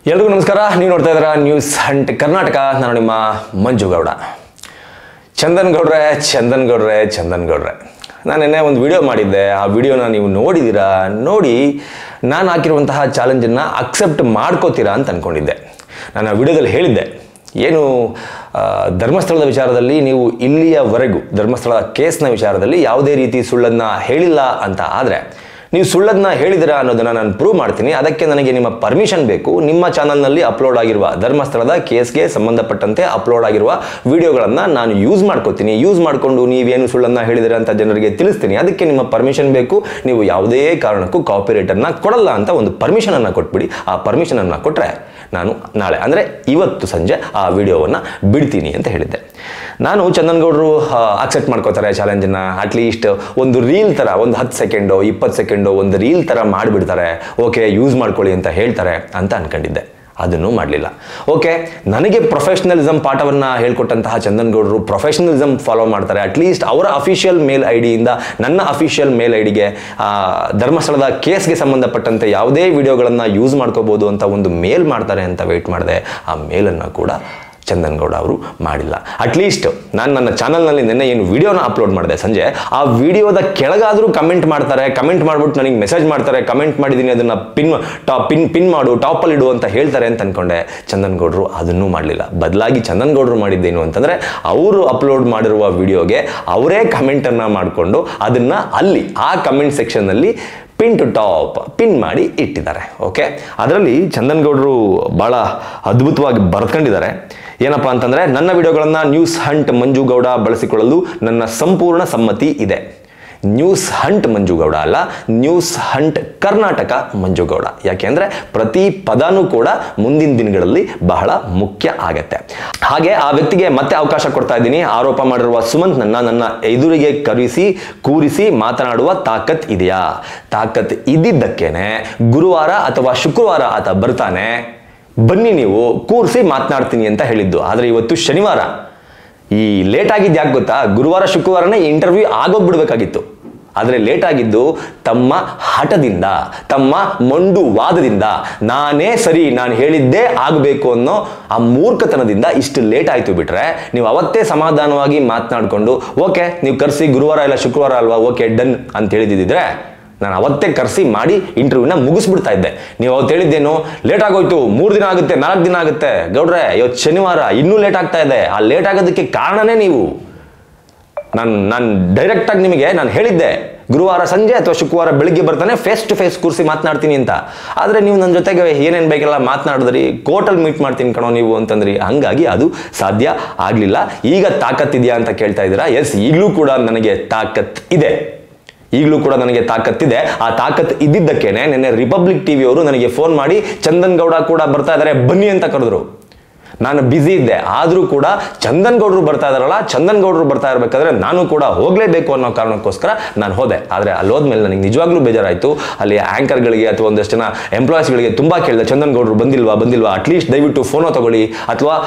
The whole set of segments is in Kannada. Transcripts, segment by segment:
ಎಲ್ರಿಗೂ ನಮಸ್ಕಾರ. ನೀವು ನೋಡ್ತಾ ಇದ್ದೀರಾ ನ್ಯೂಸ್ ಹಂಟ್ ಕರ್ನಾಟಕ. ನಾನು ನಿಮ್ಮ ಮಂಜು ಗೌಡ. ಚಂದನ್ ಗೌಡ್ರೆ ನಾನು ನಿನ್ನೆ ಒಂದು ವಿಡಿಯೋ ಮಾಡಿದ್ದೆ. ಆ ವಿಡಿಯೋನ ನೀವು ನೋಡಿದ್ದೀರಾ? ನೋಡಿ ನಾನು ಹಾಕಿರುವಂತಹ ಚಾಲೆಂಜನ್ನು ಅಕ್ಸೆಪ್ಟ್ ಮಾಡ್ಕೋತೀರಾ ಅಂತ ಅಂದ್ಕೊಂಡಿದ್ದೆ. ನಾನು ಆ ವಿಡಿಯೋದಲ್ಲಿ ಹೇಳಿದ್ದೆ, ಏನು ಧರ್ಮಸ್ಥಳದ ವಿಚಾರದಲ್ಲಿ ನೀವು ಇಲ್ಲಿಯವರೆಗೂ ಧರ್ಮಸ್ಥಳದ ಕೇಸ್ನ ವಿಚಾರದಲ್ಲಿ ಯಾವುದೇ ರೀತಿ ಸುಳ್ಳನ್ನು ಹೇಳಿಲ್ಲ ಅಂತ ಆದರೆ ನೀವು ಸುಳ್ಳನ್ನು ಹೇಳಿದಿರಾ ಅನ್ನೋದನ್ನು ನಾನು ಪ್ರೂವ್ ಮಾಡ್ತೀನಿ. ಅದಕ್ಕೆ ನನಗೆ ನಿಮ್ಮ ಪರ್ಮಿಷನ್ ಬೇಕು. ನಿಮ್ಮ ಚಾನಲ್ನಲ್ಲಿ ಅಪ್ಲೋಡ್ ಆಗಿರುವ ಧರ್ಮಸ್ಥಳದ ಕೇಸ್ಗೆ ಸಂಬಂಧಪಟ್ಟಂತೆ ಅಪ್ಲೋಡ್ ಆಗಿರುವ ವಿಡಿಯೋಗಳನ್ನು ನಾನು ಯೂಸ್ ಮಾಡ್ಕೋತೀನಿ. ಯೂಸ್ ಮಾಡಿಕೊಂಡು ನೀವೇನು ಸುಳ್ಳನ್ನು ಹೇಳಿದಿರಾ ಅಂತ ಜನರಿಗೆ ತಿಳಿಸ್ತೀನಿ. ಅದಕ್ಕೆ ನಿಮ್ಮ ಪರ್ಮಿಷನ್ ಬೇಕು. ನೀವು ಯಾವುದೇ ಕಾರಣಕ್ಕೂ ಕಾಪಿರೈಟನ್ನು ಕೊಡಲ್ಲ ಅಂತ ಒಂದು ಪರ್ಮಿಷನನ್ನು ಕೊಟ್ಬಿಡಿ. ಆ ಪರ್ಮಿಷನನ್ನು ಕೊಟ್ಟರೆ ನಾನು ನಾಳೆ ಅಂದರೆ ಇವತ್ತು ಸಂಜೆ ಆ ವಿಡಿಯೋವನ್ನು ಬಿಡ್ತೀನಿ ಅಂತ ಹೇಳಿದ್ದೆ. ನಾನು ಚಂದನ್ ಗೌಡರು ಅಕ್ಸೆಪ್ಟ್ ಮಾಡ್ಕೋತಾರೆ ಚಾಲೆಂಜನ್ನು. ಅಟ್ಲೀಸ್ಟ್ ಒಂದು ರೀಲ್ ಥರ ಒಂದು 10 ಸೆಕೆಂಡೋ 20 ಸೆಕೆಂಡೋ ಒಂದು ರೀಲ್ ಥರ ಮಾಡಿಬಿಡ್ತಾರೆ. ಓಕೆ, ಯೂಸ್ ಮಾಡ್ಕೊಳ್ಳಿ ಅಂತ ಹೇಳ್ತಾರೆ ಅಂತ ಅಂದ್ಕೊಂಡಿದ್ದೆ. ಅದನ್ನು ಮಾಡಲಿಲ್ಲ. ಓಕೆ, ನನಗೆ ಪ್ರೊಫೆಷನಲಿಸಮ್ ಪಾಠವನ್ನು ಹೇಳ್ಕೊಟ್ಟಂತಹ ಚಂದನ್ ಗೌಡರು ಪ್ರೊಫೆಷನಲಿಸಮ್ ಫಾಲೋ ಮಾಡ್ತಾರೆ. ಅಟ್ಲೀಸ್ಟ್ ಅವರ ಅಫಿಷಿಯಲ್ ಮೇಲ್ ಐ ಡಿಯಿಂದ ನನ್ನ ಅಫಿಷಿಯಲ್ ಮೇಲ್ ಐ ಡಿಗೆ ಧರ್ಮಸ್ಥಳದ ಕೇಸ್ಗೆ ಸಂಬಂಧಪಟ್ಟಂತೆ ಯಾವುದೇ ವಿಡಿಯೋಗಳನ್ನು ಯೂಸ್ ಮಾಡ್ಕೋಬೋದು ಅಂತ ಒಂದು ಮೇಲ್ ಮಾಡ್ತಾರೆ ಅಂತ ವೆಯ್ಟ್ ಮಾಡಿದೆ. ಆ ಮೇಲನ್ನು ಕೂಡ ಚಂದನ್ ಗೌಡ ಅವರು ಮಾಡಿಲ್ಲ. ಅಟ್ಲೀಸ್ಟ್ ನಾನು ನನ್ನ ಚಾನಲ್ನಲ್ಲಿ ನಿನ್ನೆ ಏನು ವಿಡಿಯೋನ ಅಪ್ಲೋಡ್ ಮಾಡಿದೆ ಸಂಜೆ, ಆ ವಿಡಿಯೋದ ಕೆಳಗಾದರೂ ಕಮೆಂಟ್ ಮಾಡ್ತಾರೆ. ಕಮೆಂಟ್ ಮಾಡಿಬಿಟ್ಟು ನನಗೆ ಮೆಸೇಜ್ ಮಾಡ್ತಾರೆ, ಕಮೆಂಟ್ ಮಾಡಿದ್ದೀನಿ ಅದನ್ನು ಪಿನ್ ಮಾಡು, ಟಾಪಲ್ಲಿ ಇಡು ಅಂತ ಹೇಳ್ತಾರೆ ಅಂತ ಅಂದ್ಕೊಂಡೆ. ಚಂದನ್ ಗೌಡರು ಅದನ್ನೂ ಮಾಡಲಿಲ್ಲ. ಬದಲಾಗಿ ಚಂದನ್ ಗೌಡರು ಮಾಡಿದ್ದೇನು ಅಂತಂದರೆ, ಅವರು ಅಪ್ಲೋಡ್ ಮಾಡಿರುವ ವಿಡಿಯೋಗೆ ಅವರೇ ಕಮೆಂಟನ್ನು ಮಾಡಿಕೊಂಡು ಅದನ್ನು ಅಲ್ಲಿ ಆ ಕಮೆಂಟ್ ಸೆಕ್ಷನ್ನಲ್ಲಿ ಪಿನ್ ಟು ಟಾಪ್ ಪಿನ್ ಮಾಡಿ ಇಟ್ಟಿದ್ದಾರೆ. ಓಕೆ, ಅದರಲ್ಲಿ ಚಂದನ್ ಗೌಡರು ಭಾಳ ಅದ್ಭುತವಾಗಿ ಬರ್ಕೊಂಡಿದ್ದಾರೆ. ಏನಪ್ಪ ಅಂತಂದರೆ, ನನ್ನ ವಿಡಿಯೋಗಳನ್ನು ನ್ಯೂಸ್ ಹಂಟ್ ಮಂಜು ಗೌಡ ಬಳಸಿಕೊಳ್ಳಲು ನನ್ನ ಸಂಪೂರ್ಣ ಸಮ್ಮತಿ ಇದೆ. ನ್ಯೂಸ್ ಹಂಟ್ ಮಂಜು ಗೌಡ ಅಲ್ಲ, ನ್ಯೂಸ್ ಹಂಟ್ ಕರ್ನಾಟಕ ಮಂಜು ಗೌಡ. ಯಾಕೆಂದರೆ ಪ್ರತಿ ಪದನೂ ಕೂಡ ಮುಂದಿನ ದಿನಗಳಲ್ಲಿ ಬಹಳ ಮುಖ್ಯ ಆಗತ್ತೆ. ಹಾಗೆ ಆ ವ್ಯಕ್ತಿಗೆ ಮತ್ತೆ ಅವಕಾಶ ಕೊಡ್ತಾ ಇದ್ದೀನಿ. ಆರೋಪ ಮಾಡಿರುವ ಸುಮಂತ್ ನನ್ನ ಎದುರಿಗೆ ಕೂರಿಸಿ ಮಾತನಾಡುವ ತಾಕತ್ ಇದೆಯಾ? ತಾಕತ್ ಇದ್ದಿದ್ದಕ್ಕೇನೆ ಗುರುವಾರ ಅಥವಾ ಶುಕ್ರವಾರ ಆತ ಬರ್ತಾನೆ, ಬನ್ನಿ ನೀವು ಕೂರಿಸಿ ಮಾತನಾಡ್ತೀನಿ ಅಂತ ಹೇಳಿದ್ದು. ಆದರೆ ಇವತ್ತು ಶನಿವಾರ. ಈ ಲೇಟ್ ಆಗಿದ್ದು ಯಾಕೆ ಗೊತ್ತಾ? ಗುರುವಾರ ಶುಕ್ರವಾರನೇ ಇಂಟರ್ವ್ಯೂ ಆಗೋಗ್ಬಿಡ್ಬೇಕಾಗಿತ್ತು. ಆದರೆ ಲೇಟ್ ಆಗಿದ್ದು ತಮ್ಮ ಹಠದಿಂದ, ತಮ್ಮ ಮೊಂಡು ವಾದದಿಂದ, ನಾನೇ ಸರಿ, ನಾನು ಹೇಳಿದ್ದೇ ಆಗಬೇಕು ಅನ್ನೋ ಆ ಮೂರ್ಖತನದಿಂದ ಇಷ್ಟು ಲೇಟ್ ಆಯಿತು. ಬಿಟ್ರೆ ನೀವು ಅವತ್ತೇ ಸಮಾಧಾನವಾಗಿ ಮಾತನಾಡಿಕೊಂಡು ಓಕೆ ನೀವು ಕರೆಸಿ ಗುರುವಾರ ಇಲ್ಲ ಶುಕ್ರವಾರ ಅಲ್ವಾ, ಓಕೆ ಡನ್ ಅಂತ ಹೇಳಿದ್ದಿದ್ರೆ ನಾನು ಅವತ್ತೇ ಕರೆಸಿ ಮಾಡಿ ಇಂಟರ್ವ್ಯೂನ ಮುಗಿಸ್ಬಿಡ್ತಾ ಇದ್ದೆ. ನೀವು ಅವತ್ತು ಹೇಳಿದ್ದೇನು, ಲೇಟ್ ಆಗೋಯ್ತು, 3 ದಿನ ಆಗುತ್ತೆ, 4 ದಿನ ಆಗುತ್ತೆ. ಗೌಡ್ರೆ, ಇವತ್ತು ಶನಿವಾರ, ಇನ್ನೂ ಲೇಟ್ ಆಗ್ತಾ ಇದೆ. ಆ ಲೇಟ್ ಆಗೋದಕ್ಕೆ ಕಾರಣನೇ ನೀವು. ನಾನು ಡೈರೆಕ್ಟಾಗಿ ನಿಮಗೆ ನಾನು ಹೇಳಿದ್ದೆ, ಗುರುವಾರ ಸಂಜೆ ಅಥವಾ ಶುಕ್ರವಾರ ಬೆಳಿಗ್ಗೆ ಬರ್ತಾನೆ, ಫೇಸ್ ಟು ಫೇಸ್ ಕೂರಿಸಿ ಮಾತನಾಡ್ತೀನಿ ಅಂತ. ಆದರೆ ನೀವು ನನ್ನ ಜೊತೆಗೆ ಏನೇನು ಬೇಕೆಲ್ಲ ಮಾತನಾಡಿದ್ರಿ, ಕೋರ್ಟಲ್ಲಿ ಮೀಟ್ ಮಾಡ್ತೀನಿ ಕಣೋ ನೀವು ಅಂತಂದ್ರಿ. ಹಂಗಾಗಿ ಅದು ಸಾಧ್ಯ ಆಗಲಿಲ್ಲ. ಈಗ ತಾಕತ್ತಿದೆಯಾ ಅಂತ ಕೇಳ್ತಾ ಇದ್ದೀರಾ? ಎಸ್, ಈಗಲೂ ಕೂಡ ನನಗೆ ತಾಕತ್ ಇದೆ. ಆ ತಾಕತ್ ಇದ್ದಿದ್ದಕ್ಕೇನೆ ನಿನ್ನೆ ರಿಪಬ್ಲಿಕ್ ಟಿವಿ ಅವರು ನನಗೆ ಫೋನ್ ಮಾಡಿ ಚಂದನ್ ಗೌಡ ಕೂಡ ಬರ್ತಾ ಇದ್ದಾರೆ ಬನ್ನಿ ಅಂತ ಕರೆದ್ರು. ನಾನು ಬ್ಯುಸಿ ಇದ್ದೆ. ಆದರೂ ಕೂಡ ಚಂದನ್ ಗೌಡರು ಬರ್ತಾ ಇದ್ದಾರಲ್ಲ, ಚಂದನ್ ಗೌಡರು ಬರ್ತಾ ಇರಬೇಕಾದ್ರೆ ನಾನು ಕೂಡ ಹೋಗಲೇಬೇಕು ಅನ್ನೋ ಕಾರಣಕ್ಕೋಸ್ಕರ ನಾನು ಹೋದೆ. ಆದರೆ ಅಲ್ಲಿ ಹೋದ್ಮೇಲೆ ನನಗೆ ನಿಜವಾಗ್ಲೂ ಬೇಜಾರಾಯಿತು. ಅಲ್ಲಿ ಆ್ಯಂಕರ್ಗಳಿಗೆ ಅಥವಾ ಒಂದಷ್ಟು ಜನ ಎಂಪ್ಲಾಯೀಸ್ಗಳಿಗೆ ತುಂಬ ಕೇಳಿದೆ, ಚಂದನ್ ಗೌಡರು ಬಂದಿಲ್ವಾ, ಅಟ್ಲೀಸ್ಟ್ ದಯವಿಟ್ಟು ಫೋನೋ ತಗೊಳ್ಳಿ ಅಥವಾ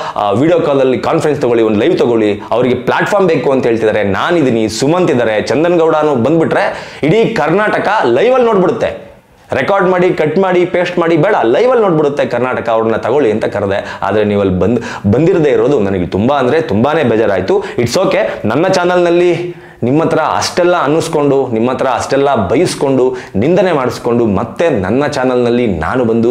ವಿಡಿಯೋ ಕಾಲಲ್ಲಿ ಕಾನ್ಫರೆನ್ಸ್ ತಗೊಳ್ಳಿ, ಒಂದು ಲೈವ್ ತಗೊಳ್ಳಿ, ಅವರಿಗೆ ಪ್ಲಾಟ್ಫಾರ್ಮ್ ಬೇಕು ಅಂತ ಹೇಳ್ತಿದ್ದಾರೆ. ನಾನಿದ್ದೀನಿ, ಸುಮಂತ್ ಇದ್ದಾರೆ, ಚಂದನ್ ಗೌಡನು ಬಂದ್ಬಿಟ್ರೆ ಇಡೀ ಕರ್ನಾಟಕ ಲೈವಲ್ಲಿ ನೋಡ್ಬಿಡುತ್ತೆ. ರೆಕಾರ್ಡ್ ಮಾಡಿ, ಕಟ್ ಮಾಡಿ, ಪೇಸ್ಟ್ ಮಾಡಿ ಬೇಡ, ಲೈವಲ್ಲಿ ನೋಡ್ಬಿಡುತ್ತೆ ಕರ್ನಾಟಕ. ಅವ್ರನ್ನ ತಗೊಳ್ಳಿ ಅಂತ ಕರೆದೆ. ಆದರೆ ನೀವಲ್ಲಿ ಬಂದಿರದೇ ಇರೋದು ನನಗೆ ತುಂಬಾ ಬೇಜಾರಾಯಿತು. It's okay. ನನ್ನ ಚಾನಲ್ನಲ್ಲಿ ನಿಮ್ಮ ಹತ್ರ ಅಷ್ಟೆಲ್ಲ ಅನ್ನಿಸ್ಕೊಂಡು, ನಿಮ್ಮ ಹತ್ರ ಅಷ್ಟೆಲ್ಲ ಬಯಸ್ಕೊಂಡು, ನಿಂದನೆ ಮಾಡಿಸ್ಕೊಂಡು ಮತ್ತೆ ನನ್ನ ಚಾನಲ್ನಲ್ಲಿ ನಾನು ಬಂದು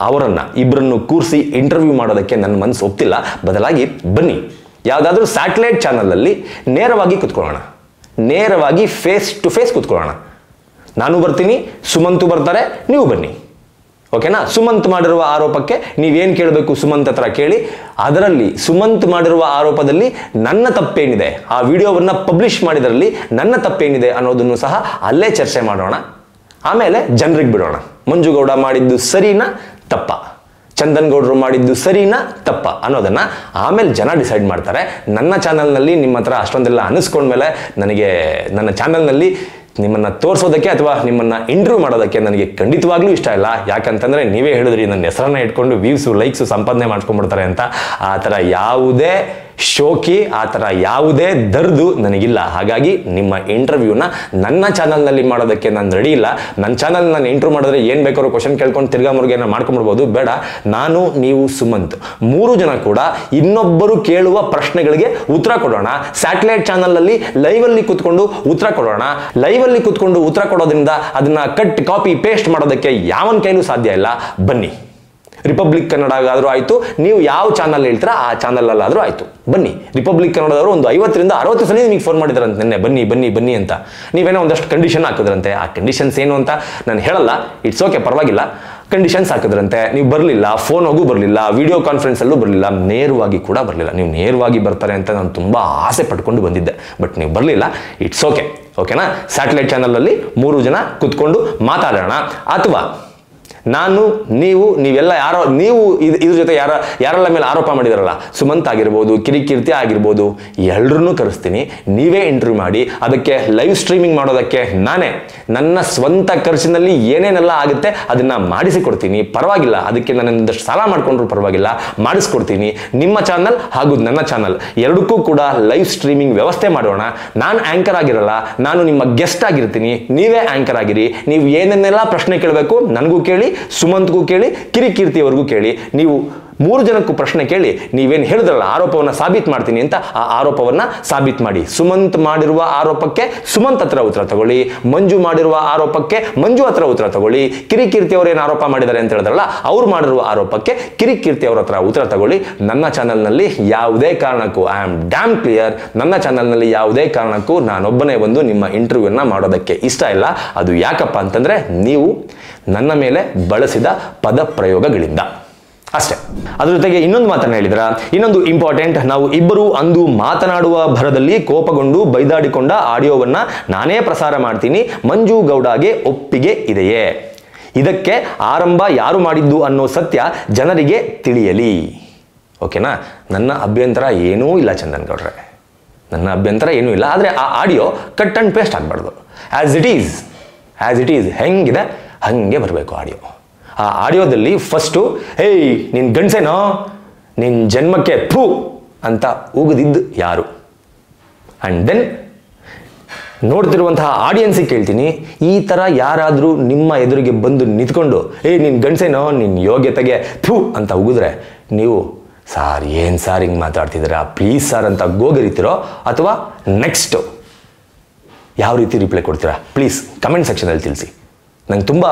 ಅವರನ್ನು ಇಬ್ಬರನ್ನು ಕೂರಿಸಿ ಇಂಟರ್ವ್ಯೂ ಮಾಡೋದಕ್ಕೆ ನನ್ನ ಮನಸ್ಸು ಒಪ್ತಿಲ್ಲ. ಬದಲಾಗಿ ಬನ್ನಿ, ಯಾವುದಾದ್ರೂ ಸ್ಯಾಟಲೈಟ್ ಚಾನಲಲ್ಲಿ ನೇರವಾಗಿ ಕೂತ್ಕೊಳ್ಳೋಣ, ನೇರವಾಗಿ ಫೇಸ್ ಟು ಫೇಸ್ ಕೂತ್ಕೊಳ್ಳೋಣ. ನಾನು ಬರ್ತೀನಿ, ಸುಮಂತು ಬರ್ತಾರೆ, ನೀವು ಬನ್ನಿ. ಓಕೆನಾ? ಸುಮಂತ್ ಮಾಡಿರುವ ಆರೋಪಕ್ಕೆ ನೀವೇನು ಕೇಳಬೇಕು ಸುಮಂತ್ ಹತ್ರ ಕೇಳಿ. ಅದರಲ್ಲಿ ಸುಮಂತ್ ಮಾಡಿರುವ ಆರೋಪದಲ್ಲಿ ನನ್ನ ತಪ್ಪೇನಿದೆ, ಆ ವಿಡಿಯೋವನ್ನು ಪಬ್ಲಿಷ್ ಮಾಡಿದ್ರಲ್ಲಿ ನನ್ನ ತಪ್ಪೇನಿದೆ ಅನ್ನೋದನ್ನು ಸಹ ಅಲ್ಲೇ ಚರ್ಚೆ ಮಾಡೋಣ. ಆಮೇಲೆ ಜನರಿಗೆ ಬಿಡೋಣ. ಮಂಜು ಗೌಡ ಮಾಡಿದ್ದು ಸರಿನಾ ತಪ್ಪ, ಚಂದನ್ ಗೌಡರು ಮಾಡಿದ್ದು ಸರಿನಾ ತಪ್ಪ ಅನ್ನೋದನ್ನು ಆಮೇಲೆ ಜನ ಡಿಸೈಡ್ ಮಾಡ್ತಾರೆ. ನನ್ನ ಚಾನಲ್ನಲ್ಲಿ ನಿಮ್ಮ ಹತ್ರ ಅಷ್ಟೊಂದೆಲ್ಲ ಅನ್ನಿಸ್ಕೊಂಡ್ಮೇಲೆ ನನಗೆ ನನ್ನ ಚಾನಲ್ನಲ್ಲಿ ನಿಮ್ಮನ್ನು ತೋರಿಸೋದಕ್ಕೆ ಅಥವಾ ನಿಮ್ಮನ್ನು ಇಂಟರ್ವ್ಯೂ ಮಾಡೋದಕ್ಕೆ ನನಗೆ ಖಂಡಿತವಾಗ್ಲೂ ಇಷ್ಟ ಇಲ್ಲ. ಯಾಕಂತಂದರೆ ನೀವೇ ಹೇಳಿದ್ರಿ ನನ್ನ ಹೆಸರನ್ನು ಇಟ್ಕೊಂಡು ವ್ಯೂಸು ಲೈಕ್ಸು ಸಂಪಾದನೆ ಮಾಡ್ಕೊಂಡ್ಬಿಡ್ತಾರೆ ಅಂತ. ಆ ಥರ ಯಾವುದೇ ಶೋಕಿ ಆ ಥರ ಯಾವುದೇ ದರ್ದು ನನಗಿಲ್ಲ. ಹಾಗಾಗಿ ನಿಮ್ಮ ಇಂಟರ್ವ್ಯೂನ ನನ್ನ ಚಾನಲ್ನಲ್ಲಿ ಮಾಡೋದಕ್ಕೆ ನಾನು ರೆಡಿ ಇಲ್ಲ. ನನ್ನ ಚಾನಲ್ ನಾನು ಇಂಟರ್ವ್ಯೂ ಮಾಡಿದ್ರೆ ಏನು ಬೇಕಾದ್ರೂ ಕ್ವಶನ್ ಕೇಳ್ಕೊಂಡು ತಿರ್ಗಾ ಮುರುಗೆ ಮಾಡ್ಕೊಂಡ್ಬಿಡ್ಬೋದು. ಬೇಡ, ನಾನು ನೀವು ಸುಮಂತ್ 3 ಜನ ಕೂಡ ಇನ್ನೊಬ್ಬರು ಕೇಳುವ ಪ್ರಶ್ನೆಗಳಿಗೆ ಉತ್ತರ ಕೊಡೋಣ. ಸ್ಯಾಟಲೈಟ್ ಚಾನಲ್ನಲ್ಲಿ ಲೈವಲ್ಲಿ ಕೂತ್ಕೊಂಡು ಉತ್ತರ ಕೊಡೋಣ. ಲೈವಲ್ಲಿ ಕೂತ್ಕೊಂಡು ಉತ್ತರ ಕೊಡೋದ್ರಿಂದ ಅದನ್ನ ಕಟ್ ಕಾಪಿ ಪೇಸ್ಟ್ ಮಾಡೋದಕ್ಕೆ ಯಾವನ ಕೈಲೂ ಸಾಧ್ಯ ಇಲ್ಲ. ಬನ್ನಿ, ರಿಪಬ್ಲಿಕ್ ಕನ್ನಡಗಾದರೂ ಆಯಿತು, ನೀವು ಯಾವ ಚಾನಲ್ ಹೇಳ್ತೀರಾ ಆ ಚಾನಲಲ್ಲಾದರೂ ಆಯಿತು. ಬನ್ನಿ. ರಿಪಬ್ಲಿಕ್ ಕನ್ನಡದವರು ಒಂದು 50ರಿಂದ 60 ಸಲ ನಿಮಗೆ ಫೋನ್ ಮಾಡಿದ್ರಂತೆ ನಿನ್ನೆ, ಬನ್ನಿ ಬನ್ನಿ ಬನ್ನಿ ಅಂತ. ನೀವೇನೋ ಒಂದಷ್ಟು ಕಂಡೀಷನ್ ಹಾಕಿದ್ರಂತೆ. ಆ ಕಂಡೀಷನ್ಸ್ ಏನು ಅಂತ ನಾನು ಹೇಳಲ್ಲ, ಇಟ್ಸ್ ಓಕೆ, ಪರವಾಗಿಲ್ಲ. ಕಂಡೀಷನ್ಸ್ ಹಾಕಿದ್ರಂತೆ, ನೀವು ಬರಲಿಲ್ಲ, ಫೋನ್ ಹೋಗೂ ಬರಲಿಲ್ಲ, ವಿಡಿಯೋ ಕಾನ್ಫರೆನ್ಸಲ್ಲೂ ಬರಲಿಲ್ಲ, ನೇರವಾಗಿ ಕೂಡ ಬರಲಿಲ್ಲ. ನೀವು ನೇರವಾಗಿ ಬರ್ತಾರೆ ಅಂತ ನಾನು ತುಂಬ ಆಸೆ ಪಟ್ಕೊಂಡು ಬಂದಿದ್ದೆ, ಬಟ್ ನೀವು ಬರಲಿಲ್ಲ. ಇಟ್ಸ್ ಓಕೆ, ಓಕೆನಾ. ಸ್ಯಾಟಲೈಟ್ ಚಾನಲಲ್ಲಿ 3 ಜನ ಕುತ್ಕೊಂಡು ಮಾತಾಡೋಣ. ಅಥವಾ ನಾನು ನೀವೆಲ್ಲ ಯಾರೋ ನೀವು ಇದ್ರ ಜೊತೆ ಯಾರೆಲ್ಲ ಮೇಲೆ ಆರೋಪ ಮಾಡಿದಾರಲ್ಲ, ಸುಮಂತ್ ಆಗಿರ್ಬೋದು, ಕಿರಿಕೀರ್ತಿ ಆಗಿರ್ಬೋದು, ಎಲ್ಲರನ್ನೂ ಕರೆಸ್ತೀನಿ. ನೀವೇ ಇಂಟರ್ವ್ಯೂ ಮಾಡಿ. ಅದಕ್ಕೆ ಲೈವ್ ಸ್ಟ್ರೀಮಿಂಗ್ ಮಾಡೋದಕ್ಕೆ ನಾನೇ ನನ್ನ ಸ್ವಂತ ಖರ್ಚಿನಲ್ಲಿ ಏನೇನೆಲ್ಲ ಆಗುತ್ತೆ ಅದನ್ನು ಮಾಡಿಸಿಕೊಡ್ತೀನಿ. ಪರವಾಗಿಲ್ಲ, ಅದಕ್ಕೆ ನಾನು ಒಂದಷ್ಟು ಸಾಲ ಮಾಡಿಕೊಂಡ್ರು ಪರವಾಗಿಲ್ಲ, ಮಾಡಿಸ್ಕೊಡ್ತೀನಿ. ನಿಮ್ಮ ಚಾನಲ್ ಹಾಗೂ ನನ್ನ ಚಾನಲ್ ಎರಡಕ್ಕೂ ಕೂಡ ಲೈವ್ ಸ್ಟ್ರೀಮಿಂಗ್ ವ್ಯವಸ್ಥೆ ಮಾಡೋಣ. ನಾನು ಆ್ಯಂಕರ್ ಆಗಿರಲ್ಲ, ನಾನು ನಿಮ್ಮ ಗೆಸ್ಟ್ ಆಗಿರ್ತೀನಿ, ನೀವೇ ಆ್ಯಂಕರ್ ಆಗಿರಿ. ನೀವು ಏನೇನೆಲ್ಲ ಪ್ರಶ್ನೆ ಕೇಳಬೇಕು ನನಗೂ ಕೇಳಿ, ಸುಮಂತ್ಗೂ ಕೇಳಿ, ಕಿರಿಕೀರ್ತಿಯವರೆಗೂ ಕೇಳಿ. ನೀವು 3 ಜನಕ್ಕೂ ಪ್ರಶ್ನೆ ಕೇಳಿ. ನೀವೇನು ಹೇಳಿದ್ರಲ್ಲ ಆರೋಪವನ್ನು ಸಾಬೀತು ಮಾಡ್ತೀನಿ ಅಂತ, ಆ ಆರೋಪವನ್ನು ಸಾಬೀತು ಮಾಡಿ. ಸುಮಂತ್ ಮಾಡಿರುವ ಆರೋಪಕ್ಕೆ ಸುಮಂತ್ ಹತ್ರ ಉತ್ತರ ತಗೊಳ್ಳಿ, ಮಂಜು ಮಾಡಿರುವ ಆರೋಪಕ್ಕೆ ಮಂಜು ಹತ್ರ ಉತ್ತರ ತಗೊಳ್ಳಿ, ಕಿರಿಕೀರ್ತಿ ಅವರು ಏನು ಆರೋಪ ಮಾಡಿದ್ದಾರೆ ಅಂತ ಹೇಳಿದ್ರಲ್ಲ ಅವ್ರು ಮಾಡಿರುವ ಆರೋಪಕ್ಕೆ ಕಿರಿಕೀರ್ತಿ ಅವರ ಹತ್ರ ಉತ್ತರ ತಗೊಳ್ಳಿ. ನನ್ನ ಚಾನಲ್ನಲ್ಲಿ ಯಾವುದೇ ಕಾರಣಕ್ಕೂ, ಐ ಆಮ್ ಡ್ಯಾಮ್ ಕ್ಲಿಯರ್, ನನ್ನ ಚಾನಲ್ನಲ್ಲಿ ಯಾವುದೇ ಕಾರಣಕ್ಕೂ ನಾನೊಬ್ಬನೇ ಬಂದು ನಿಮ್ಮ ಇಂಟರ್ವ್ಯೂನ ಮಾಡೋದಕ್ಕೆ ಇಷ್ಟ ಇಲ್ಲ. ಅದು ಯಾಕಪ್ಪ ಅಂತಂದರೆ ನೀವು ನನ್ನ ಮೇಲೆ ಬಳಸಿದ ಪದ ಪ್ರಯೋಗಗಳಿಂದ ಅಷ್ಟೇ. ಅದ್ರ ಜೊತೆಗೆ ಇನ್ನೊಂದು ಮಾತನ್ನ ಹೇಳಿದ್ರ, ಇನ್ನೊಂದು ಇಂಪಾರ್ಟೆಂಟ್, ನಾವು ಇಬ್ಬರು ಅಂದು ಮಾತನಾಡುವ ಭರದಲ್ಲಿ ಕೋಪಗೊಂಡು ಬೈದಾಡಿಕೊಂಡ ಆಡಿಯೋವನ್ನ ನಾನೇ ಪ್ರಸಾರ ಮಾಡ್ತೀನಿ. ಮಂಜು ಗೌಡಗೆ ಒಪ್ಪಿಗೆ ಇದೆಯೇ? ಇದಕ್ಕೆ ಆರಂಭ ಯಾರು ಮಾಡಿದ್ದು ಅನ್ನೋ ಸತ್ಯ ಜನರಿಗೆ ತಿಳಿಯಲಿ. ಓಕೆನಾ. ನನ್ನ ಅಭ್ಯಂತರ ಏನೂ ಇಲ್ಲ ಚಂದನ್ ಗೌಡ್ರೆ, ನನ್ನ ಅಭ್ಯಂತರ ಏನೂ ಇಲ್ಲ. ಆದರೆ ಆ ಆಡಿಯೋ ಕಟ್ ಅಂಡ್ ಪೇಸ್ಟ್ ಆಗಬಾರ್ದು. ಆ್ಯಸ್ ಇಟ್ ಈಸ್ ಹೆಂಗಿದೆ ಹಾಗೆ ಬರಬೇಕು ಆಡಿಯೋ. ಆ ಆಡಿಯೋದಲ್ಲಿ ಫಸ್ಟು ಹೇಯ್ ನಿನ್ನ ಗಂಡಸೇನೋ, ನಿನ್ನ ಜನ್ಮಕ್ಕೆ ಥೂ ಅಂತ ಉಗಿದಿದ್ದು ಯಾರು? ಆ್ಯಂಡ್ ದೆನ್ ನೋಡ್ತಿರುವಂತಹ ಆಡಿಯನ್ಸಿಗೆ ಕೇಳ್ತೀನಿ, ಈ ಥರ ಯಾರಾದರೂ ನಿಮ್ಮ ಎದುರಿಗೆ ಬಂದು ನಿಂತ್ಕೊಂಡು ಏಯ್ ನಿನ್ನ ಗಂಡಸೇನೋ, ನಿನ್ನ ಯೋಗ್ಯತೆಗೆ ಥೂ ಅಂತ ಉಗಿದ್ರೆ ನೀವು ಸಾರ್ ಏನು ಸಾರ್ ಹಿಂಗೆ ಮಾತಾಡ್ತಿದ್ದೀರಾ, ಪ್ಲೀಸ್ ಸಾರ್ ಅಂತ ಗೋಗರಿತೀರೋ, ಅಥವಾ ನೆಕ್ಸ್ಟು ಯಾವ ರೀತಿ ರಿಪ್ಲೈ ಕೊಡ್ತೀರಾ? ಪ್ಲೀಸ್ ಕಮೆಂಟ್ ಸೆಕ್ಷನಲ್ಲಿ ತಿಳಿಸಿ. ನಂಗೆ ತುಂಬ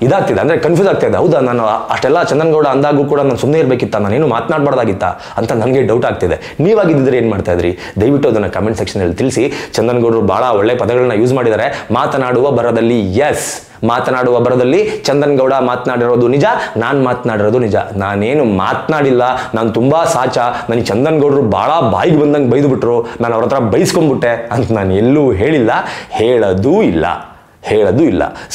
ಇದಾಗ್ತಿದೆ, ಅಂದರೆ ಕನ್ಫ್ಯೂಸ್ ಆಗ್ತಾಯಿದೆ. ಹೌದಾ, ನಾನು ಅಷ್ಟೆಲ್ಲ ಚಂದನ್ ಗೌಡ ಅಂದಾಗೂ ಕೂಡ ನಾನು ಸುಮ್ಮನೆ ಇರಬೇಕಿತ್ತ, ನಾನೇನು ಮಾತನಾಡಬಾರ್ದಾಗಿತ್ತ ಅಂತ ನನಗೆ ಡೌಟ್ ಆಗ್ತಿದೆ. ನೀವಾಗಿದ್ದರೆ ಏನು ಮಾಡ್ತಾ ಇದ್ರಿ? ದಯವಿಟ್ಟು ಅದನ್ನು ಕಮೆಂಟ್ ಸೆಕ್ಷನಲ್ಲಿ ತಿಳಿಸಿ. ಚಂದನ್ ಗೌಡರು ಭಾಳ ಒಳ್ಳೆ ಪದಗಳನ್ನ ಯೂಸ್ ಮಾಡಿದ್ದಾರೆ. ಮಾತನಾಡುವ ಬರದಲ್ಲಿ, ಎಸ್, ಮಾತನಾಡುವ ಬರದಲ್ಲಿ ಚಂದನ್ ಗೌಡ ಮಾತನಾಡಿರೋದು ನಿಜ, ನಾನು ಮಾತನಾಡಿರೋದು ನಿಜ. ನಾನೇನು ಮಾತನಾಡಿಲ್ಲ, ನಾನು ತುಂಬ ಸಾಚ, ನನಗೆ ಚಂದನ್ ಗೌಡರು ಭಾಳ ಬಾಯಿಗೆ ಬಂದಂಗೆ ಬೈದು ಬಿಟ್ರು, ನಾನು ಅವ್ರ ಹತ್ರ ಬೈಸ್ಕೊಂಡ್ಬಿಟ್ಟೆ ಅಂತ ನಾನು ಎಲ್ಲೂ ಹೇಳಿಲ್ಲ, ಹೇಳೋದೂ ಇಲ್ಲ.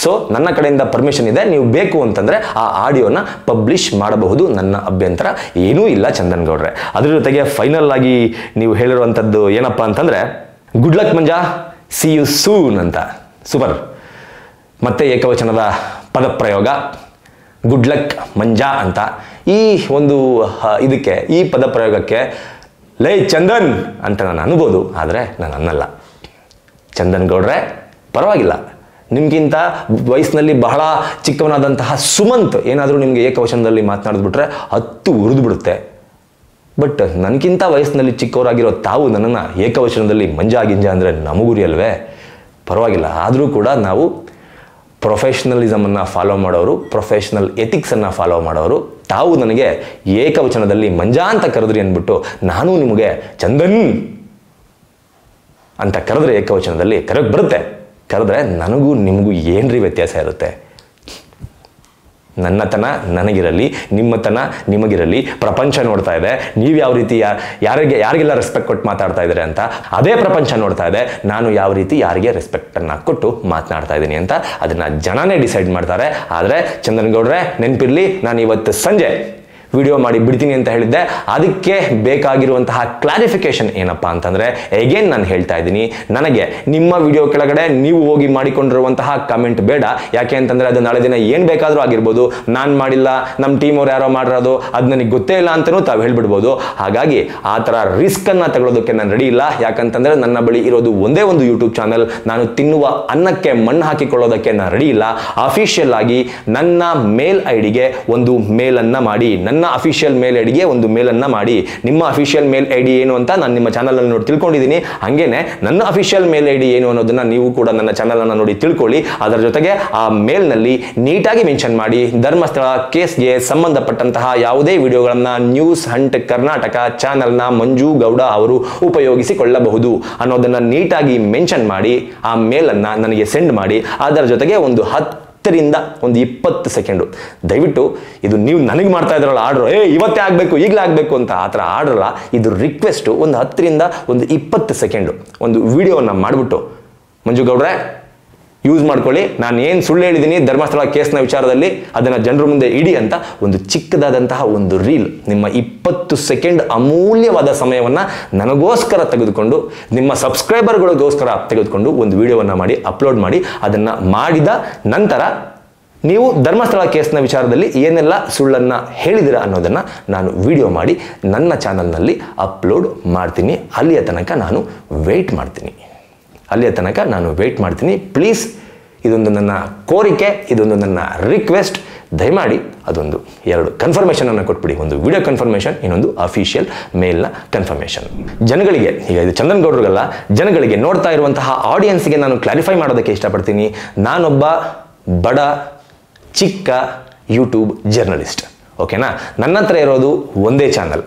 ಸೊ ನನ್ನ ಕಡೆಯಿಂದ ಪರ್ಮಿಷನ್ ಇದೆ. ನೀವು ಬೇಕು ಅಂತಂದರೆ ಆ ಆಡಿಯೋನ ಪಬ್ಲಿಷ್ ಮಾಡಬಹುದು, ನನ್ನ ಅಭ್ಯಂತರ ಏನೂ ಇಲ್ಲ ಚಂದನ್ ಗೌಡ್ರೆ. ಅದ್ರ ಜೊತೆಗೆ ಫೈನಲ್ ಆಗಿ ನೀವು ಹೇಳಿರುವಂಥದ್ದು ಏನಪ್ಪ ಅಂತಂದರೆ, ಗುಡ್ ಲಕ್ ಮಂಜಾ, ಸಿ ಯು ಸೂನ್ ಅಂತ. ಸೂಪರ್. ಮತ್ತೆ ಏಕವಚನದ ಪದಪ್ರಯೋಗ, ಗುಡ್ ಲಕ್ ಮಂಜಾ ಅಂತ. ಈ ಒಂದು ಇದಕ್ಕೆ, ಈ ಪದಪ್ರಯೋಗಕ್ಕೆ ಲೈ ಚಂದನ್ ಅಂತ ನಾನು ಅನ್ಬೋದು, ಆದರೆ ನಾನು ಅನ್ನಲ್ಲ. ಚಂದನ್ ಗೌಡ್ರೆ ಪರವಾಗಿಲ್ಲ, ನಿಮಗಿಂತ ವಯಸ್ಸಿನಲ್ಲಿ ಬಹಳ ಚಿಕ್ಕವನಾದಂತಹ ಸುಮಂತ್ ಏನಾದರೂ ನಿಮಗೆ ಏಕವಚನದಲ್ಲಿ ಮಾತನಾಡಿದ್ಬಿಟ್ರೆ 10 ಉರಿದು ಬಿಡುತ್ತೆ. ಬಟ್ ನನಗಿಂತ ವಯಸ್ಸಿನಲ್ಲಿ ಚಿಕ್ಕವರಾಗಿರೋ ತಾವು ನನ್ನನ್ನು ಏಕವಚನದಲ್ಲಿ ಮಂಜಾ ಗಿಂಜಾ ಅಂದರೆ ನಮಗುರಿ ಅಲ್ವೇ? ಪರವಾಗಿಲ್ಲ. ಆದರೂ ಕೂಡ ನಾವು ಪ್ರೊಫೆಷ್ನಲಿಸಮನ್ನು ಫಾಲೋ ಮಾಡೋರು, ಪ್ರೊಫೆಷ್ನಲ್ ಎಥಿಕ್ಸನ್ನು ಫಾಲೋ ಮಾಡೋರು. ತಾವು ನನಗೆ ಏಕವಚನದಲ್ಲಿ ಮಂಜಾ ಅಂತ ಕರೆದ್ರಿ ಅಂದ್ಬಿಟ್ಟು ನಾನು ನಿಮಗೆ ಚಂದನ್ ಅಂತ ಕರೆದ್ರೆ ಏಕವಚನದಲ್ಲಿ ಕರೆಕ್ಟ್ ಬರುತ್ತೆ. ಕರೆದ್ರೆ ನನಗೂ ನಿಮಗೂ ಏನ್ರಿ ವ್ಯತ್ಯಾಸ ಇರುತ್ತೆ? ನನ್ನತನ ನನಗಿರಲಿ, ನಿಮ್ಮತನ ನಿಮಗಿರಲಿ. ಪ್ರಪಂಚ ನೋಡ್ತಾ ಇದೆ ನೀವು ಯಾವ ರೀತಿ ಯಾರಿಗೆಲ್ಲ ರೆಸ್ಪೆಕ್ಟ್ ಕೊಟ್ಟು ಮಾತಾಡ್ತಾ ಇದ್ದಾರೆ ಅಂತ. ಅದೇ ಪ್ರಪಂಚ ನೋಡ್ತಾ ಇದೆ ನಾನು ಯಾವ ರೀತಿ ಯಾರಿಗೆ ರೆಸ್ಪೆಕ್ಟನ್ನು ಕೊಟ್ಟು ಮಾತನಾಡ್ತಾ ಇದ್ದೀನಿ ಅಂತ. ಅದನ್ನು ಜನನೇ ಡಿಸೈಡ್ ಮಾಡ್ತಾರೆ. ಆದರೆ ಚಂದನ್ ಗೌಡ್ರೆ ನೆನಪಿರಲಿ, ನಾನು ಇವತ್ತು ಸಂಜೆ ವಿಡಿಯೋ ಮಾಡಿ ಬಿಡ್ತೀನಿ ಅಂತ ಹೇಳಿದ್ದೆ. ಅದಕ್ಕೆ ಬೇಕಾಗಿರುವಂತಹ ಕ್ಲಾರಿಫಿಕೇಶನ್ ಏನಪ್ಪಾ ಅಂತಂದರೆ, ಎಗೇನ್ ನಾನು ಹೇಳ್ತಾ ಇದ್ದೀನಿ, ನನಗೆ ನಿಮ್ಮ ವಿಡಿಯೋ ಕೆಳಗಡೆ ನೀವು ಹೋಗಿ ಮಾಡಿಕೊಂಡಿರುವಂತಹ ಕಮೆಂಟ್ ಬೇಡ. ಯಾಕೆ ಅಂತಂದರೆ ಅದು ನಾಳೆ ದಿನ ಏನು ಬೇಕಾದರೂ ಆಗಿರ್ಬೋದು. ನಾನು ಮಾಡಿಲ್ಲ, ನಮ್ಮ ಟೀಮ್ ಅವ್ರು ಯಾರೋ ಮಾಡಿರೋದು, ಅದು ನನಗೆ ಗೊತ್ತೇ ಇಲ್ಲ ಅಂತಲೂ ತಾವು ಹೇಳ್ಬಿಡ್ಬೋದು. ಹಾಗಾಗಿ ಆ ಥರ ರಿಸ್ಕನ್ನು ತಗೊಳ್ಳೋದಕ್ಕೆ ನಾನು ರೆಡಿ ಇಲ್ಲ. ಯಾಕಂತಂದರೆ ನನ್ನ ಬಳಿ ಇರೋದು ಒಂದೇ ಒಂದು ಯೂಟ್ಯೂಬ್ ಚಾನಲ್. ನಾನು ತಿನ್ನುವ ಅನ್ನಕ್ಕೆ ಮಣ್ಣು ಹಾಕಿಕೊಳ್ಳೋದಕ್ಕೆ ನಾನು ರೆಡಿ ಇಲ್ಲ. ಅಫಿಷಿಯಲ್ ಆಗಿ ನನ್ನ ಮೇಲ್ ಐಡಿಗೆ ಒಂದು ಮೇಲನ್ನು ಮಾಡಿ, ನನ್ನ ಅಫಿಷಿಯಲ್ ಮೇಲ್ ಐಡಿಗೆ ಒಂದು ಮೇಲನ್ನು ಮಾಡಿ. ನಿಮ್ಮ ಅಫಿಷಿಯಲ್ ಮೇಲ್ ಐಡಿ ಏನು ಅಂತ ನಾನು ನಿಮ್ಮ ಚಾನಲಲ್ಲಿ ನೋಡಿ ತಿಳ್ಕೊಂಡಿದ್ದೀನಿ. ಹಾಗೇನೆ ನನ್ನ ಅಫಿಷಿಯಲ್ ಮೇಲ್ ಐಡಿ ಏನು ಅನ್ನೋದನ್ನ ನೀವು ಕೂಡ ನನ್ನ ಚಾನಲನ್ನು ನೋಡಿ ತಿಳ್ಕೊಳ್ಳಿ. ಅದರ ಜೊತೆಗೆ ಆ ಮೇಲ್ನಲ್ಲಿ ನೀಟಾಗಿ ಮೆನ್ಷನ್ ಮಾಡಿ, ಧರ್ಮಸ್ಥಳ ಕೇಸ್ಗೆ ಸಂಬಂಧಪಟ್ಟಂತಹ ಯಾವುದೇ ವಿಡಿಯೋಗಳನ್ನು ನ್ಯೂಸ್ ಹಂಟ್ ಕರ್ನಾಟಕ ಚಾನಲ್ನ ಮಂಜು ಗೌಡ ಅವರು ಉಪಯೋಗಿಸಿಕೊಳ್ಳಬಹುದು ಅನ್ನೋದನ್ನು ನೀಟಾಗಿ ಮೆನ್ಷನ್ ಮಾಡಿ ಆ ಮೇಲನ್ನು ನನಗೆ ಸೆಂಡ್ ಮಾಡಿ. ಅದರ ಜೊತೆಗೆ ಒಂದು 10ರಿಂದ 20 ಸೆಕೆಂಡು ದಯವಿಟ್ಟು, ಇದು ನೀವು ನನಗೆ ಮಾಡ್ತಾ ಇದ್ರಲ್ಲ ಆರ್ಡ್ರು, ಇವತ್ತೇ ಆಗಬೇಕು ಈಗಲೇ ಆಗಬೇಕು ಅಂತ ಆ ಥರ ಆರ್ಡ್ರಲ್ಲ, ಇದು ರಿಕ್ವೆಸ್ಟು. ಒಂದು 10ರಿಂದ 20 ಸೆಕೆಂಡು ಒಂದು ವಿಡಿಯೋವನ್ನು ಮಾಡಿಬಿಟ್ಟು, ಮಂಜು ಗೌಡ್ರೆ ಯೂಸ್ ಮಾಡ್ಕೊಳ್ಳಿ, ನಾನು ಏನು ಸುಳ್ಳು ಹೇಳಿದ್ದೀನಿ ಧರ್ಮಸ್ಥಳ ಕೇಸ್ನ ವಿಚಾರದಲ್ಲಿ ಅದನ್ನು ಜನರ ಮುಂದೆ ಇಡಿ ಅಂತ ಒಂದು ಚಿಕ್ಕದಾದಂತಹ ಒಂದು ರೀಲ್, ನಿಮ್ಮ 20 ಸೆಕೆಂಡ್ ಅಮೂಲ್ಯವಾದ ಸಮಯವನ್ನು ನನಗೋಸ್ಕರ ತೆಗೆದುಕೊಂಡು, ನಿಮ್ಮ ಸಬ್ಸ್ಕ್ರೈಬರ್ಗಳಿಗೋಸ್ಕರ ತೆಗೆದುಕೊಂಡು ಒಂದು ವಿಡಿಯೋವನ್ನು ಮಾಡಿ ಅಪ್ಲೋಡ್ ಮಾಡಿ. ಅದನ್ನು ಮಾಡಿದ ನಂತರ ನೀವು ಧರ್ಮಸ್ಥಳ ಕೇಸ್ನ ವಿಚಾರದಲ್ಲಿ ಏನೆಲ್ಲ ಸುಳ್ಳನ್ನು ಹೇಳಿದಿರ ಅನ್ನೋದನ್ನು ನಾನು ವಿಡಿಯೋ ಮಾಡಿ ನನ್ನ ಚಾನಲ್ನಲ್ಲಿ ಅಪ್ಲೋಡ್ ಮಾಡ್ತೀನಿ. ಅಲ್ಲಿಯ ತನಕ ನಾನು ವೆಯ್ಟ್ ಮಾಡ್ತೀನಿ. ಪ್ಲೀಸ್, ಇದೊಂದು ನನ್ನ ಕೋರಿಕೆ, ಇದೊಂದು ನನ್ನ ರಿಕ್ವೆಸ್ಟ್. ದಯಮಾಡಿ ಅದೊಂದು 2 ಕನ್ಫರ್ಮೇಷನನ್ನು ಕೊಟ್ಬಿಡಿ. ಒಂದು ವಿಡಿಯೋ ಕನ್ಫರ್ಮೇಷನ್, ಇನ್ನೊಂದು ಅಫಿಷಿಯಲ್ ಮೇಲ್ನ ಕನ್ಫರ್ಮೇಷನ್. ಜನಗಳಿಗೆ, ಈಗ ಇದು ಚಂದನ್ ಗೌಡ್ರಿಗಲ್ಲ, ಜನಗಳಿಗೆ, ನೋಡ್ತಾ ಇರುವಂತಹ ಆಡಿಯನ್ಸ್ಗೆ ನಾನು ಕ್ಲಾರಿಫೈ ಮಾಡೋದಕ್ಕೆ ಇಷ್ಟಪಡ್ತೀನಿ. ನಾನೊಬ್ಬ ಬಡ ಚಿಕ್ಕ ಯೂಟ್ಯೂಬ್ ಜರ್ನಲಿಸ್ಟ್, ಓಕೆನಾ. ನನ್ನ ಹತ್ರ ಇರೋದು ಒಂದೇ ಚಾನಲ್.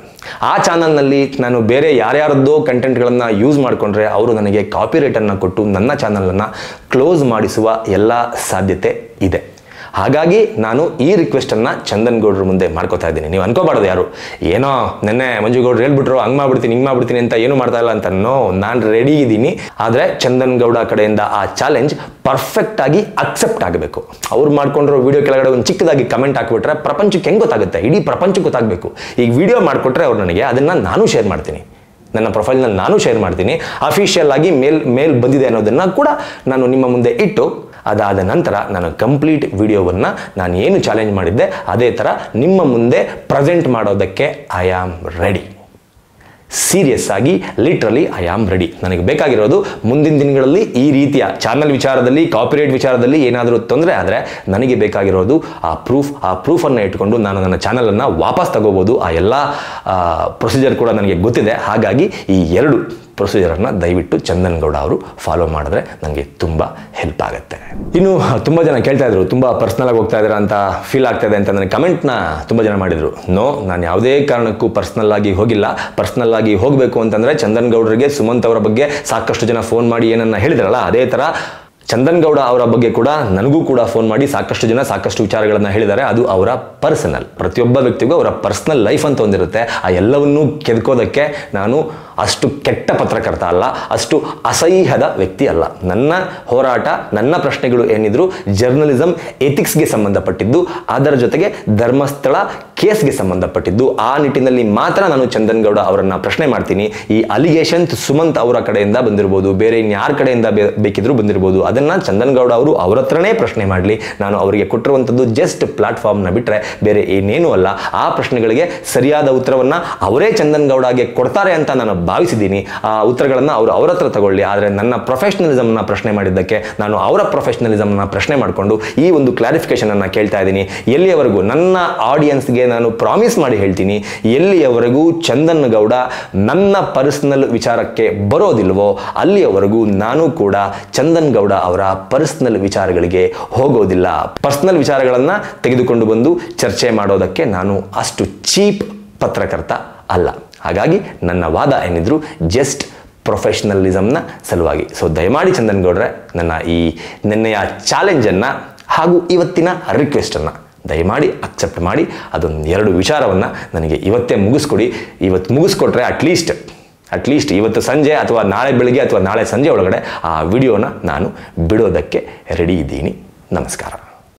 ಆ ಚಾನಲ್ನಲ್ಲಿ ನಾನು ಬೇರೆ ಯಾರ್ಯಾರದ್ದೋ ಕಂಟೆಂಟ್ಗಳನ್ನು ಯೂಸ್ ಮಾಡಿಕೊಂಡ್ರೆ ಅವರು ನನಗೆ ಕಾಪಿರೈಟನ್ನು ಕೊಟ್ಟು ನನ್ನ ಚಾನಲನ್ನು ಕ್ಲೋಸ್ ಮಾಡಿಸುವ ಎಲ್ಲ ಸಾಧ್ಯತೆ ಇದೆ. ಹಾಗಾಗಿ ನಾನು ಈ ರಿಕ್ವೆಸ್ಟನ್ನು ಚಂದನ್ ಗೌಡ್ರ ಮುಂದೆ ಮಾಡ್ಕೋತಾ ಇದ್ದೀನಿ. ನೀವು ಅನ್ಕೋಬಾರ್ದು ಯಾರು ಏನೋ ನೆನ್ನೆ ಮಂಜು ಗೌಡ್ರು ಹೇಳ್ಬಿಟ್ರು ಹಂಗೆ ಮಾಡ್ಬಿಡ್ತೀನಿ ಹಿಂಗೆ ಮಾಡ್ಬಿಡ್ತೀನಿ ಅಂತ ಏನು ಮಾಡ್ತಾ ಇಲ್ಲ ಅಂತ. ನೋ, ನಾನು ರೆಡಿ ಇದ್ದೀನಿ. ಆದರೆ ಚಂದನ್ ಗೌಡ ಕಡೆಯಿಂದ ಆ ಚಾಲೆಂಜ್ ಪರ್ಫೆಕ್ಟ್ ಆಗಿ ಅಕ್ಸೆಪ್ಟ್ ಆಗಬೇಕು. ಅವ್ರು ಮಾಡ್ಕೊಂಡಿರೋ ವಿಡಿಯೋ ಕೆಳಗಡೆ ಒಂದು ಚಿಕ್ಕದಾಗಿ ಕಮೆಂಟ್ ಹಾಕ್ಬಿಟ್ರೆ ಪ್ರಪಂಚಕ್ಕೆ ಹೆಂಗೆ ಗೊತ್ತಾಗುತ್ತೆ? ಇಡೀ ಪ್ರಪಂಚಕ್ಕೆ ಗೊತ್ತಾಗಬೇಕು. ಈಗ ವಿಡಿಯೋ ಮಾಡಿಕೊಟ್ರೆ ಅವ್ರು ನನಗೆ ಅದನ್ನು ನಾನು ಶೇರ್ ಮಾಡ್ತೀನಿ, ನನ್ನ ಪ್ರೊಫೈಲ್ನಲ್ಲಿ ನಾನು ಶೇರ್ ಮಾಡ್ತೀನಿ. ಅಫಿಷಿಯಲ್ ಆಗಿ ಮೇಲ್ ಬಂದಿದೆ ಅನ್ನೋದನ್ನು ಕೂಡ ನಾನು ನಿಮ್ಮ ಮುಂದೆ ಇಟ್ಟು, ಅದಾದ ನಂತರ ನಾನು ಕಂಪ್ಲೀಟ್ ವಿಡಿಯೋವನ್ನು ನಾನು ಏನು ಚಾಲೆಂಜ್ ಮಾಡಿದ್ದೆ ಅದೇ ಥರ ನಿಮ್ಮ ಮುಂದೆ ಪ್ರೆಸೆಂಟ್ ಮಾಡೋದಕ್ಕೆ ಐ ಆಮ್ ರೆಡಿ. ಸೀರಿಯಸ್ ಆಗಿ, ಲಿಟ್ರಲಿ ಐ ಆಮ್ ರೆಡಿ. ನನಗೆ ಬೇಕಾಗಿರೋದು ಮುಂದಿನ ದಿನಗಳಲ್ಲಿ ಈ ರೀತಿಯ ಚಾನಲ್ ವಿಚಾರದಲ್ಲಿ, ಕಾಪಿರೈಟ್ ವಿಚಾರದಲ್ಲಿ ಏನಾದರೂ ತೊಂದರೆ ಆದರೆ ನನಗೆ ಬೇಕಾಗಿರೋದು ಆ ಪ್ರೂಫನ್ನು ಇಟ್ಕೊಂಡು ನಾನು ನನ್ನ ಚಾನಲನ್ನು ವಾಪಸ್ ತಗೋಬೋದು. ಆ ಎಲ್ಲ ಪ್ರೊಸೀಜರ್ ಕೂಡ ನನಗೆ ಗೊತ್ತಿದೆ. ಹಾಗಾಗಿ ಈ 2 ಪ್ರೊಸೀಜರನ್ನು ದಯವಿಟ್ಟು ಚಂದನ್ ಗೌಡ ಅವರು ಫಾಲೋ ಮಾಡಿದ್ರೆ ನನಗೆ ತುಂಬ ಹೆಲ್ಪ್ ಆಗುತ್ತೆ. ಇನ್ನು ತುಂಬ ಜನ ಕೇಳ್ತಾ ಇದ್ರು, ತುಂಬ ಪರ್ಸ್ನಲ್ ಆಗಿ ಹೋಗ್ತಾ ಇದ್ದೀರಾ ಅಂತ ಫೀಲ್ ಆಗ್ತಾ ಇದೆ ಅಂತ ನನಗೆ ಕಮೆಂಟ್ನ ತುಂಬ ಜನ ಮಾಡಿದರು. ನೋ, ನಾನು ಯಾವುದೇ ಕಾರಣಕ್ಕೂ ಪರ್ಸ್ನಲ್ ಆಗಿ ಹೋಗಿಲ್ಲ. ಪರ್ಸ್ನಲ್ ಆಗಿ ಹೋಗಬೇಕು ಅಂತಂದರೆ ಚಂದನ್ ಗೌಡರಿಗೆ, ಸುಮಂತ್ ಅವರ ಬಗ್ಗೆ ಸಾಕಷ್ಟು ಜನ ಫೋನ್ ಮಾಡಿ ಏನನ್ನ ಹೇಳಿದ್ರಲ್ಲ, ಅದೇ ಥರ ಚಂದನ್ ಗೌಡ ಅವರ ಬಗ್ಗೆ ಕೂಡ ನನಗೂ ಕೂಡ ಫೋನ್ ಮಾಡಿ ಸಾಕಷ್ಟು ಜನ ಸಾಕಷ್ಟು ವಿಚಾರಗಳನ್ನು ಹೇಳಿದ್ದಾರೆ. ಅದು ಅವರ ಪರ್ಸನಲ್, ಪ್ರತಿಯೊಬ್ಬ ವ್ಯಕ್ತಿಗೂ ಅವರ ಪರ್ಸನಲ್ ಲೈಫ್ ಅಂತ ಒಂದಿರುತ್ತೆ. ಆ ಎಲ್ಲವನ್ನೂ ಕೆದ್ಕೋದಕ್ಕೆ ನಾನು ಅಷ್ಟು ಕೆಟ್ಟ ಪತ್ರಕರ್ತ ಅಲ್ಲ, ಅಷ್ಟು ಅಸಹ್ಯದ ವ್ಯಕ್ತಿ ಅಲ್ಲ. ನನ್ನ ಹೋರಾಟ, ನನ್ನ ಪ್ರಶ್ನೆಗಳು ಏನಿದ್ರು ಜರ್ನಲಿಸಮ್ ಎಥಿಕ್ಸ್ಗೆ ಸಂಬಂಧಪಟ್ಟಿದ್ದು, ಅದರ ಜೊತೆಗೆ ಧರ್ಮಸ್ಥಳ ಕೇಸ್ಗೆ ಸಂಬಂಧಪಟ್ಟಿದ್ದು. ಆ ನಿಟ್ಟಿನಲ್ಲಿ ಮಾತ್ರ ನಾನು ಚಂದನ್ ಗೌಡ ಅವರನ್ನು ಪ್ರಶ್ನೆ ಮಾಡ್ತೀನಿ. ಈ ಅಲಿಗೇಷನ್ಸ್ ಸುಮಂತ್ ಅವರ ಕಡೆಯಿಂದ ಬಂದಿರ್ಬೋದು, ಬೇರೆ ಇನ್ಯಾರ ಕಡೆಯಿಂದ ಬೇಕಿದ್ರೂ ಬಂದಿರ್ಬೋದು, ಅದನ್ನು ಚಂದನ್ ಗೌಡ ಅವರು ಅವ್ರ ಹತ್ರನೇ ಪ್ರಶ್ನೆ ಮಾಡಲಿ. ನಾನು ಅವರಿಗೆ ಕೊಟ್ಟಿರುವಂಥದ್ದು ಜಸ್ಟ್ ಪ್ಲಾಟ್ಫಾರ್ಮ್ನ ಬಿಟ್ಟರೆ ಬೇರೆ ಏನೇನೂ ಅಲ್ಲ. ಆ ಪ್ರಶ್ನೆಗಳಿಗೆ ಸರಿಯಾದ ಉತ್ತರವನ್ನು ಅವರೇ ಚಂದನ್ ಗೌಡಗೆ ಕೊಡ್ತಾರೆ ಅಂತ ನಾನು ಭಾವಿಸಿದ್ದೀನಿ. ಆ ಉತ್ತರಗಳನ್ನು ಅವರು ಅವ್ರ ಹತ್ರ ತಗೊಳ್ಳಿ. ಆದರೆ ನನ್ನ ಪ್ರೊಫೆಷನಲಿಸಮ್ನ ಪ್ರಶ್ನೆ ಮಾಡಿದ್ದಕ್ಕೆ ನಾನು ಅವರ ಪ್ರೊಫೆಷನಲಿಸಮ್ನ ಪ್ರಶ್ನೆ ಮಾಡಿಕೊಂಡು ಈ ಒಂದು ಕ್ಲಾರಿಫಿಕೇಶನನ್ನು ಕೇಳ್ತಾ ಇದ್ದೀನಿ. ಎಲ್ಲಿಯವರೆಗೂ ನನ್ನ ಆಡಿಯನ್ಸ್ಗೆ ನಾನು ಪ್ರಾಮಿಸ್ ಮಾಡಿ ಹೇಳ್ತೀನಿ, ಎಲ್ಲಿಯವರೆಗೂ ಚಂದನ್ ಗೌಡ ನನ್ನ ಪರ್ಸನಲ್ ವಿಚಾರಕ್ಕೆ ಬರೋದಿಲ್ವೋ ಅಲ್ಲಿಯವರೆಗೂ ನಾನು ಕೂಡ ಚಂದನ್ ಗೌಡ ಅವರ ಪರ್ಸನಲ್ ವಿಚಾರಗಳಿಗೆ ಹೋಗೋದಿಲ್ಲ. ಪರ್ಸನಲ್ ವಿಚಾರಗಳನ್ನು ತೆಗೆದುಕೊಂಡು ಬಂದು ಚರ್ಚೆ ಮಾಡೋದಕ್ಕೆ ನಾನು ಅಷ್ಟು ಚೀಪ್ ಪತ್ರಕರ್ತ ಅಲ್ಲ. ಹಾಗಾಗಿ ನನ್ನ ವಾದ ಏನಿದ್ರು ಜಸ್ಟ್ ಪ್ರೊಫೆಷನಲಿಸಮ್ನ ಸಲುವಾಗಿ. ಸೊ ದಯಮಾಡಿ ಚಂದನ್ ಗೌಡ್ರೆ, ನನ್ನ ಈ ನಿನ್ನೆಯ ಚಾಲೆಂಜನ್ನು ಹಾಗೂ ಇವತ್ತಿನ ರಿಕ್ವೆಸ್ಟನ್ನು ದಯಮಾಡಿ ಅಕ್ಸೆಪ್ಟ್ ಮಾಡಿ ಅದೊಂದು 2 ವಿಚಾರವನ್ನು ನನಗೆ ಇವತ್ತೇ ಮುಗಿಸ್ಕೊಡಿ. ಇವತ್ತು ಮುಗಿಸ್ಕೊಟ್ರೆ ಅಟ್ಲೀಸ್ಟ್ ಇವತ್ತು ಸಂಜೆ ಅಥವಾ ನಾಳೆ ಬೆಳಗ್ಗೆ ಅಥವಾ ನಾಳೆ ಸಂಜೆ ಒಳಗಡೆ ಆ ವಿಡಿಯೋನ ನಾನು ಬಿಡೋದಕ್ಕೆ ರೆಡಿ ಇದ್ದೀನಿ. ನಮಸ್ಕಾರ.